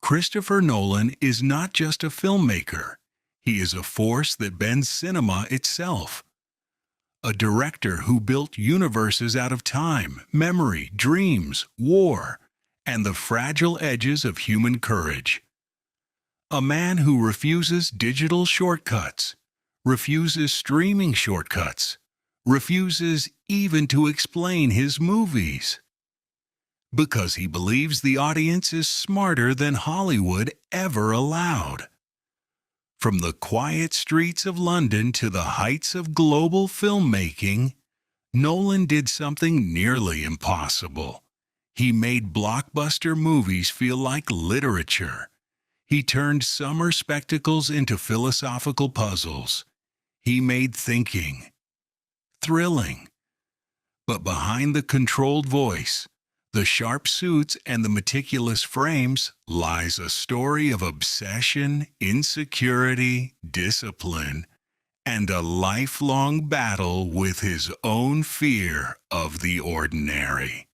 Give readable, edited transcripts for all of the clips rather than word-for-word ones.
Christopher Nolan is not just a filmmaker. He is a force that bends cinema itself. A director who built universes out of time, memory, dreams, war, and the fragile edges of human courage. A man who refuses digital shortcuts, refuses streaming shortcuts, refuses even to explain his movies. Because he believes the audience is smarter than Hollywood ever allowed. From the quiet streets of London to the heights of global filmmaking, Nolan did something nearly impossible. He made blockbuster movies feel like literature. He turned summer spectacles into philosophical puzzles. He made thinking thrilling. But behind the controlled voice, the sharp suits and the meticulous frames lies a story of obsession, insecurity, discipline, and a lifelong battle with his own fear of the ordinary.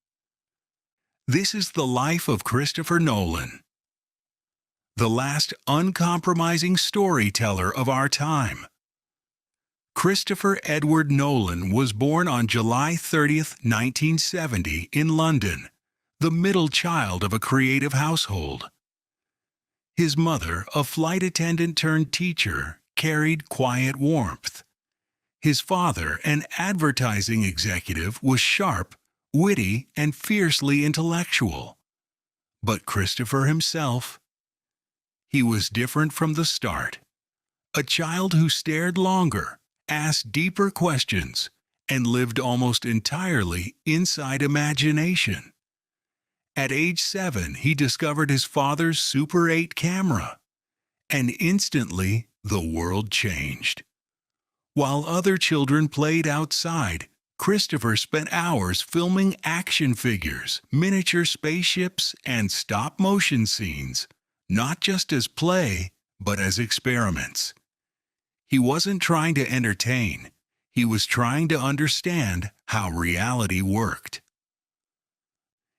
This is the life of Christopher Nolan, the last uncompromising storyteller of our time. Christopher Edward Nolan was born on July 30, 1970, in London, the middle child of a creative household. His mother, a flight attendant turned teacher, carried quiet warmth. His father, an advertising executive, was sharp, witty, and fiercely intellectual. But Christopher himself, he was different from the start. A child who stared longer, asked deeper questions, and lived almost entirely inside imagination. At age 7, he discovered his father's Super 8 camera, and instantly the world changed. While other children played outside, Christopher spent hours filming action figures, miniature spaceships, and stop-motion scenes, not just as play, but as experiments. He wasn't trying to entertain. He was trying to understand how reality worked.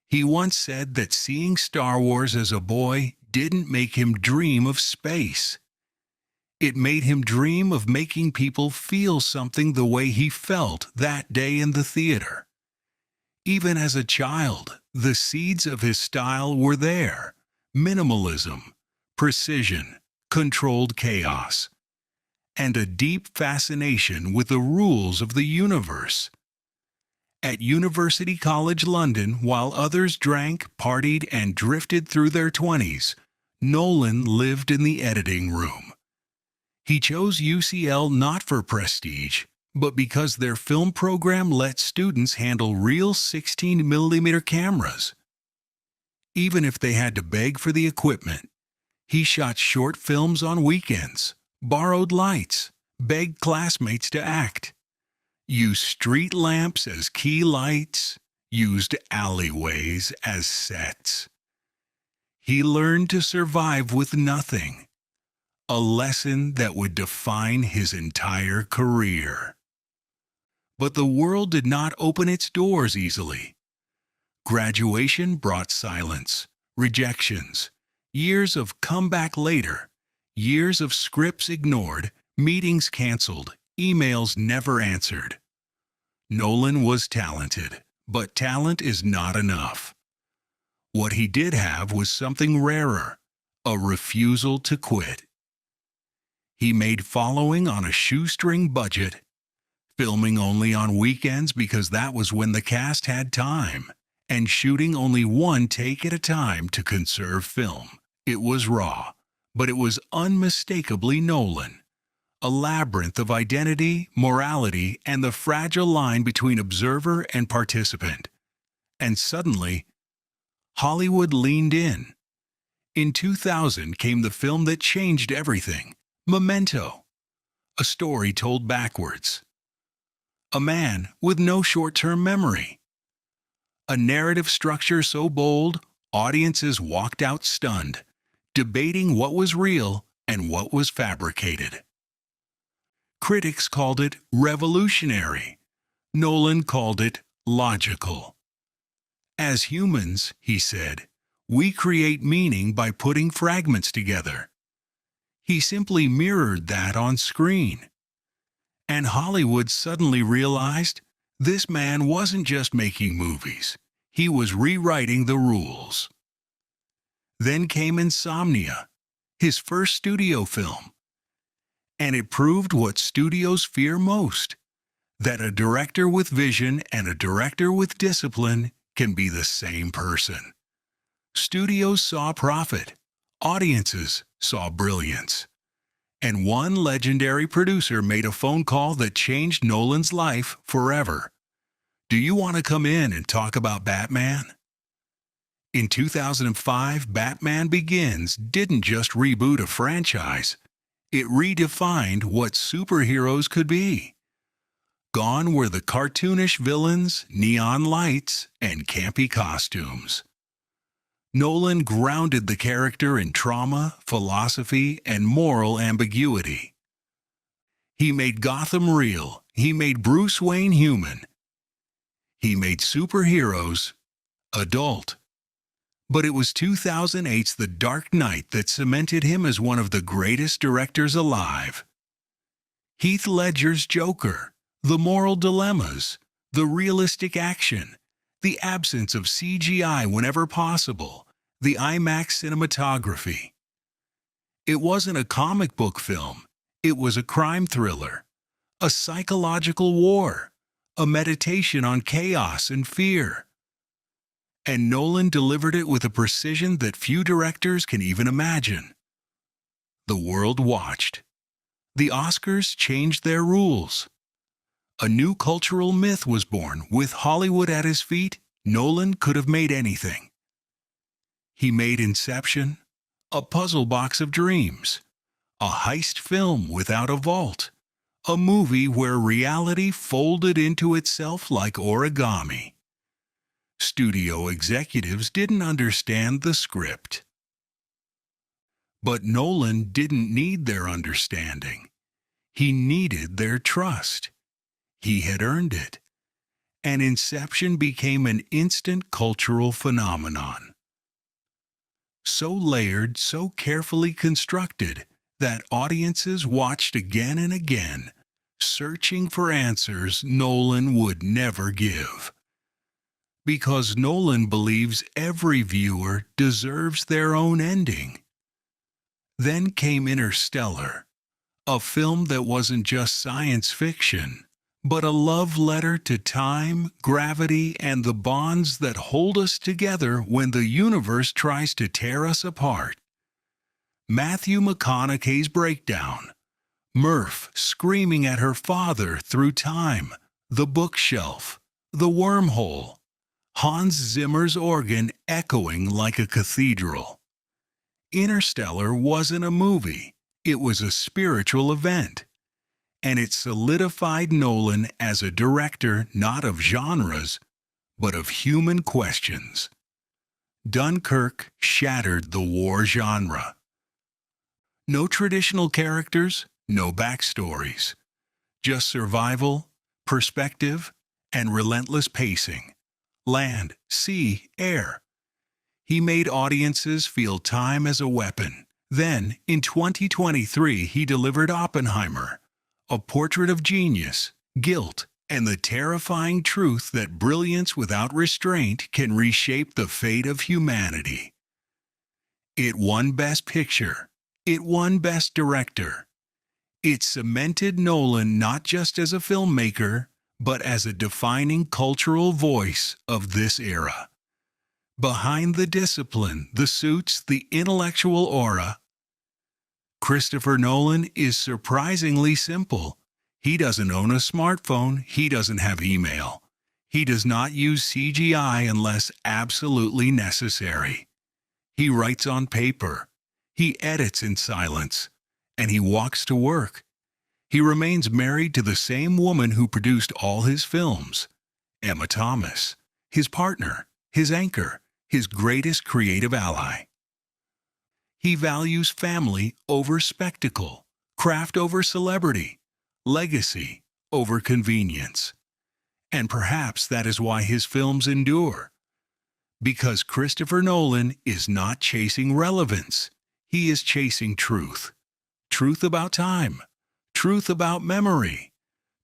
He once said that seeing Star Wars as a boy didn't make him dream of space. It made him dream of making people feel something the way he felt that day in the theater. Even as a child, the seeds of his style were there: minimalism, precision, controlled chaos, and a deep fascination with the rules of the universe. At University College London, while others drank, partied, and drifted through their 20s, Nolan lived in the editing room. He chose UCL not for prestige, but because their film program let students handle real 16mm cameras. Even if they had to beg for the equipment, he shot short films on weekends, borrowed lights, begged classmates to act, used street lamps as key lights, used alleyways as sets. He learned to survive with nothing, a lesson that would define his entire career. But the world did not open its doors easily. Graduation brought silence, rejections, years of comeback later, years of scripts ignored, meetings canceled, emails never answered. Nolan was talented, but talent is not enough. What he did have was something rarer: a refusal to quit. He made following on a shoestring budget, filming only on weekends because that was when the cast had time, and shooting only one take at a time to conserve film. It was raw, but it was unmistakably Nolan. A labyrinth of identity, morality, and the fragile line between observer and participant. And suddenly, Hollywood leaned in. In 2000 came the film that changed everything: Memento, a story told backwards. A man with no short-term memory. A narrative structure so bold, audiences walked out stunned, debating what was real and what was fabricated. Critics called it revolutionary. Nolan called it logical. As humans, he said, We create meaning by putting fragments together. He simply mirrored that on screen. And Hollywood suddenly realized this man wasn't just making movies, he was rewriting the rules. Then came Insomnia, his first studio film. And it proved what studios fear most, that a director with vision and a director with discipline can be the same person. Studios saw profit, audiences saw brilliance. And one legendary producer made a phone call that changed Nolan's life forever. Do you want to come in and talk about Batman? In 2005, Batman Begins didn't just reboot a franchise. It redefined what superheroes could be. Gone were the cartoonish villains, neon lights, and campy costumes. Nolan grounded the character in trauma, philosophy, and moral ambiguity. He made Gotham real. He made Bruce Wayne human. He made superheroes adult. But it was 2008's The Dark Knight that cemented him as one of the greatest directors alive. Heath Ledger's Joker, the moral dilemmas, the realistic action, the absence of CGI whenever possible, the IMAX cinematography. It wasn't a comic book film, it was a crime thriller, a psychological war, a meditation on chaos and fear. And Nolan delivered it with a precision that few directors can even imagine. The world watched. The Oscars changed their rules. A new cultural myth was born. With Hollywood at his feet, Nolan could have made anything. He made Inception, a puzzle box of dreams, a heist film without a vault, a movie where reality folded into itself like origami. Studio executives didn't understand the script. But Nolan didn't need their understanding. He needed their trust. He had earned it. And Inception became an instant cultural phenomenon. So layered, so carefully constructed, that audiences watched again and again, searching for answers Nolan would never give. Because Nolan believes every viewer deserves their own ending. Then came Interstellar, a film that wasn't just science fiction, but a love letter to time, gravity, and the bonds that hold us together when the universe tries to tear us apart. Matthew McConaughey's breakdown, Murph screaming at her father through time, the bookshelf, the wormhole, Hans Zimmer's organ echoing like a cathedral. Interstellar wasn't a movie, it was a spiritual event. And it solidified Nolan as a director not of genres, but of human questions. Dunkirk shattered the war genre. No traditional characters, no backstories. Just survival, perspective, and relentless pacing. Land, sea, air. He made audiences feel time as a weapon. Then, in 2023, he delivered Oppenheimer, a portrait of genius, guilt, and the terrifying truth that brilliance without restraint can reshape the fate of humanity. It won Best Picture. It won Best Director. It cemented Nolan not just as a filmmaker, but as a defining cultural voice of this era. Behind the discipline, the suits, the intellectual aura, Christopher Nolan is surprisingly simple. He doesn't own a smartphone. He doesn't have email. He does not use CGI unless absolutely necessary. He writes on paper. He edits in silence. And he walks to work. He remains married to the same woman who produced all his films, Emma Thomas, his partner, his anchor, his greatest creative ally. He values family over spectacle, craft over celebrity, legacy over convenience. And perhaps that is why his films endure. Because Christopher Nolan is not chasing relevance. He is chasing truth. Truth about time. Truth about memory.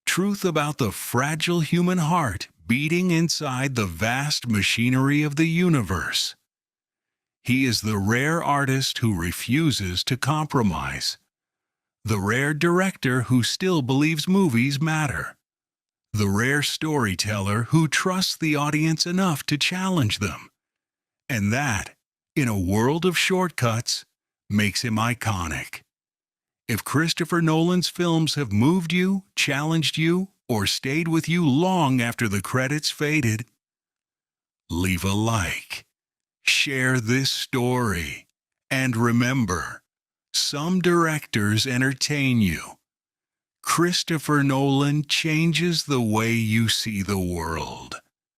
Truth about the fragile human heart beating inside the vast machinery of the universe. He is the rare artist who refuses to compromise. The rare director who still believes movies matter. The rare storyteller who trusts the audience enough to challenge them. And that, in a world of shortcuts, makes him iconic. If Christopher Nolan's films have moved you, challenged you, or stayed with you long after the credits faded, leave a like, share this story, and remember, some directors entertain you. Christopher Nolan changes the way you see the world.